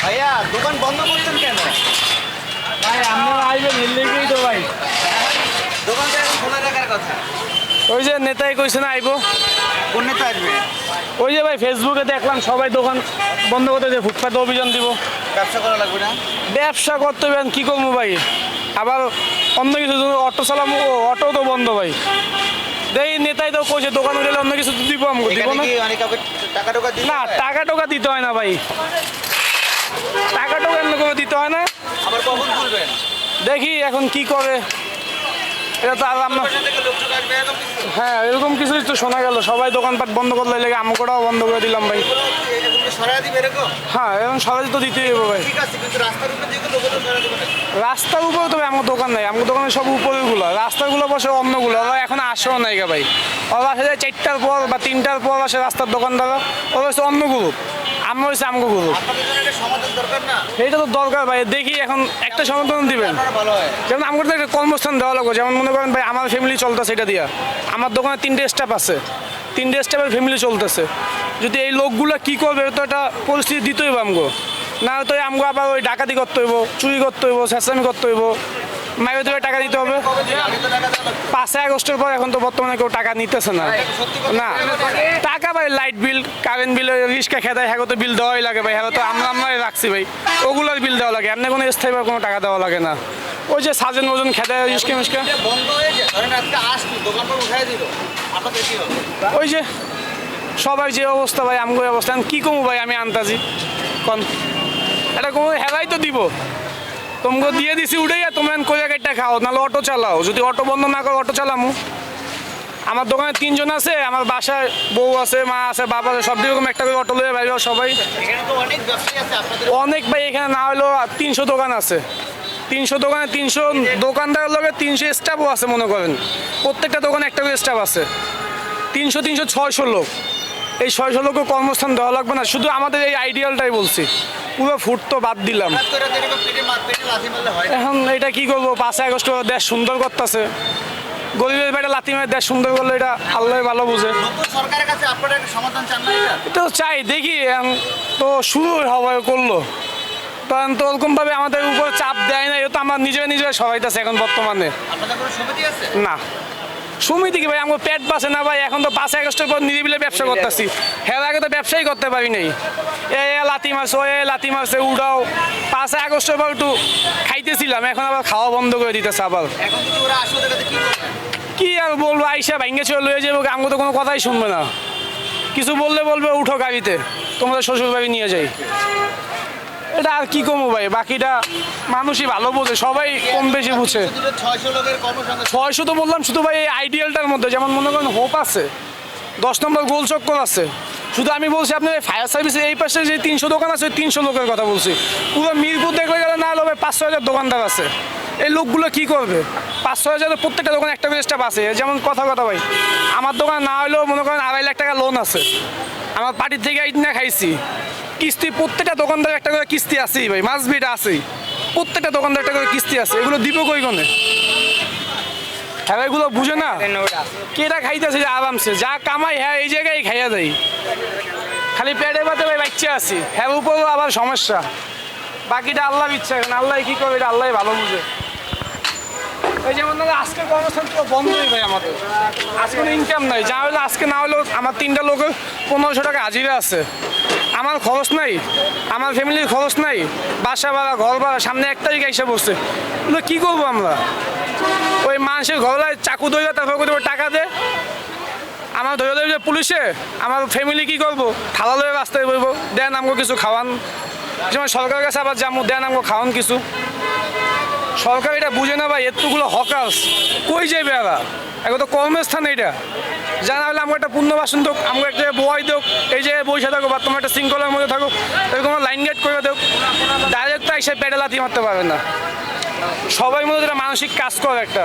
ভাইয়া দোকান বন্ধ করছেন কেন? ভাই আপনারা আইবেন এলেই তো ভাই। দোকানটা এখন খোলা রাখার কথা। ওই যে নেতাই কইছে না আইবো। কোন নেতা আসবে? ওই যে ভাই ফেসবুকে দেখলাম সবাই দোকান বন্ধ করতে যে ফুটপাতে অভিযান দিব। ব্যবসা করা লাগবে না? ব্যবসা করতে হবে কি করবো ভাই, আবার অন্য কিছু অটো চালাবো, অটো তো বন্ধ ভাই। দেখি নেতাই তো কইছে দোকান উঠলে অন্য কিছু দিব, আমাকে দিব এখানে না। কি মানে কাউকে টাকা টোকা দিতে না হয়? টাকা টোকা দিতে হয় না ভাই, টাকা টোকা এমনি করে দিতে হয় না। আবার কখন খুলবেন? দেখি এখন কি করে, এটা তো আর আমরা কোথা থেকে লোক টোক আসবে এরকম কিছু? হ্যাঁ এরকম কিছুই তো শোনা গেল, সবাই দোকানপাট বন্ধ করলে লেগে আমকোটাও বন্ধ করে দিলাম ভাই। এরকম কি সরাই দিবে এরকম? হ্যাঁ এখন সবাই তো দিতেই হবে ভাই। ঠিক আছে, কিন্তু রাস্তার উপরে যেগুলো লোক সরাই দিবে না। রাস্তার উপরে তো আমার দোকান নাই, আমার দোকানে সব উপরেগুলো, রাস্তাগুলো বসে অন্যগুলো, ওরা এখন আসেও নাই গা ভাই। ওরা আসে যায় 4টার পর বা 3টার পর আসে রাস্তার দোকানদাররা, ওরা হচ্ছে অন্য গ্রুপ, আমরা হচ্ছে আমগো গ্রুপ। আপনাদের জন্য একটা সমাধান দরকার না? এইটা তো দরকার ভাই, দেখি এখন একটা সমাধান দিবেন। আপনারা ভালো হয়। যেমন আমাকে তো একটা কর্মস্থান দেওয়া লাগবে, যেমন মনে করেন ভাই আমার ফ্যামিলি চলতেছে এটা দিয়া, আমার দোকানে 3টে স্টাফ আছে, 3টে স্টাফের ফ্যামিলি চলতেছে। যদি এই লোকগুলো কি করবে তো একটা পরিস্থিতি দিতেই হবে আমগো, না তো আমগো আবার ওই ডাকাতি করতে হইব, চুরি করতে হইব, চেঁচামি করতে হইব, মায়ের ধরে টাকা দিতে হবে। কবে থেকে? আগে তো টাকা দেওয়া লাগতো। 5 আগস্টের পর এখন তো বর্তমানে কেউ টাকা নিতেছে না। সত্যি কথা না বলতে টাকা ভাই লাইট বিল, কারেন্ট বিল, রিক্সা খেদায়, হ্যাঁ তো বিল দেওয়াই লাগে ভাই, হ্যাঁ তো আমরাই রাখছি ভাই, ওগুলোর বিল দেওয়া লাগে, এমনি কোনো স্থায়ীভাবে কোনো টাকা দেওয়া লাগে না। ওই যে সাজেন ওজন খেদায় রিক্সা মিস্কা, এটা বন্ধ হয়ে যায়, ধরেন আজকে আসলো দোকান পর উঠাই দিল, আপনাদের কি হবে? ওই যে সবাই যে অবস্থা ভাই, আমগো অবস্থা এখন কি কমু ভাই, আমি আনতাছি কন এটা কোনো হেলাই তো দিব, তোমাকে দিয়ে দিছি উঠেই, তোমরা কোয়া গাড়িটা খাও, নাহলে অটো চালাও, যদি অটো বন্ধ না করো অটো চালামু। আমার দোকানে 3 জন আছে, আমার বাসায় বউ আছে, মা আছে, বাবা আছে, সব রকম একটা করে অটো লয়ে বাইরে সবাই। এখানে তো অনেক ব্যবসায়ী আছে আপনাদের। অনেক ভাই এখানে না হলেও 300 দোকান আছে, 300 দোকানে 300 দোকানদারের লগে 300 স্টাফও আছে মনে করেন, প্রত্যেকটা দোকানে একটা করে স্টাফ আছে, 300 300 600 লোক। এই 600 লোককে কর্মস্থান দেওয়া লাগবে না, শুধু আমাদের এই আইডিয়ালটাই বলছি, পুরো ফুট তো বাদ দিলাম। হঠাৎ করে তো এরকম পেটে লাথি মারলে হয় না। এখন এটা কি করবো, 5 আগস্ট দেশ সুন্দর করতেছে, গরিবের বেটা লাথি মেরে দেশ সুন্দর করলে এটা আল্লাহ ভালো বুঝে। নতুন সরকারের কাছে আপনারা একটা সমাধান চান না এটা? তো চাই দেখি, এখন তো শুরু হবে করলো, তখন তো ওরকমভাবে আমাদের উপর চাপ দেয় না, এটা তো আমার নিজেরা সবাইতেছে এখন বর্তমানে। আপনাদের কোনো সমিতি আছে? না সমিতি কি ভাই, আমার পেট বাসে না ভাই, এখন তো 5 আগস্টের পর নিরিবিলে ব্যবসা করতেছি, হের আগে তো ব্যবসাই করতে পারি নাই, লাথি মারছে, লাথি মারছে, উড়াও। 5 আগস্টের পর একটু খাইতেছিলাম, এখন আবার খাওয়া বন্ধ করে দিতেছে আবার। এখন যদি ওরা আসলে ওদের কাছে কি করবেন? কি আর বলবো, আইসা ভাঙ্গে চলে লয়ে যাবো, আমাকে তো কোনো কথাই শুনবে না, কিছু বললে বলবে উঠো গাড়িতে তোমাদের শ্বশুর বাড়ি নিয়ে যাই। এটা আর কি কমো ভাই, বাকিটা মানুষই ভালো বোঝে, সবাই কম বেশি বুঝে। 600 লোকের কর্মসংস্থান। 600 তো বললাম শুধু ভাই এই আইডিয়ালটার মধ্যে, যেমন মনে করেন হোপ আছে, 10 নম্বর গোল চক্কর আছে, শুধু আমি বলছি আপনার ফায়ার সার্ভিসের এই পাশে যে 300 দোকান আছে, ওই 300 লোকের কথা বলছি। পুরো মিরপুর দেখলে গেলে না হলে 500,000 দোকানদার আছে, এই লোকগুলো কি করবে? 500,000 প্রত্যেকটা দোকানে একটা করে স্টাফ আছে, যেমন কথা ভাই, আমার দোকান না হলেও মনে করেন 2.5 লাখ টাকা লোন আছে, আমার পার্টির থেকে না খাইছি কিস্তি, প্রত্যেকটা দোকানদার একটা করে কিস্তি আছেই ভাই, মাছ বিটা আছেই, প্রত্যেকটা দোকানদার একটা করে কিস্তি আছে, এগুলো দিব কই কোনে? হ্যাঁ এগুলো বুঝে না, কেটা খাইতেছে যে আরামসে, যা কামাই হ্যাঁ এই জায়গায় খাইয়া দেয়, খালি পেটে পাতে ভাই বাচ্চা আছি, হ্যাঁ উপরেও আবার সমস্যা, বাকিটা আল্লাহর ইচ্ছা, এখন আল্লাহ কি করবে এটা আল্লাহ ভালো বুঝে। এই যেমন আজকে কর্মস্থান পুরো বন্ধই ভাই আমাদের, আজকে কোনো ইনকাম নাই, যা হলো আজকে না হলেও আমার 3টা লোকের 1500 টাকা হাজিরা আছে, আমার খরচ নাই, আমার ফ্যামিলির খরচ নাই, বাসা ভাড়া, ঘর ভাড়া, সামনে 1 তারিখ এসে বসছে, এগুলো কী করবো আমরা? ওই মানুষের ঘরে চাকু ধরে তারপর করে টাকা দে, আমার ধরে দেবে যে পুলিশে, আমার ফ্যামিলি কি করবো? থালা লয়ে রাস্তায় বলবো দেন আমাকে কিছু খাওয়ান, যেমন সরকারের কাছে আবার যাবো দেন আমাকে খাওয়ান কিছু, সরকার এটা বুঝে না ভাই, এতগুলো হকার্স কই যাবে এরা, এখন তো কর্মস্থান এটা, জানা হলে আমাকে একটা পুণ্যবাসন দোক, আমাকে একটা বই দোক, এই যে বসে থাকো বা তোমার একটা শৃঙ্খলার মধ্যে থাকো, এরকম লাইন গেট করে দেও, ডাইরেক্ট তো এসে পেটে লাথি মারতে পারবে না, সবাই মধ্যে একটা মানসিক কাজ করে একটা।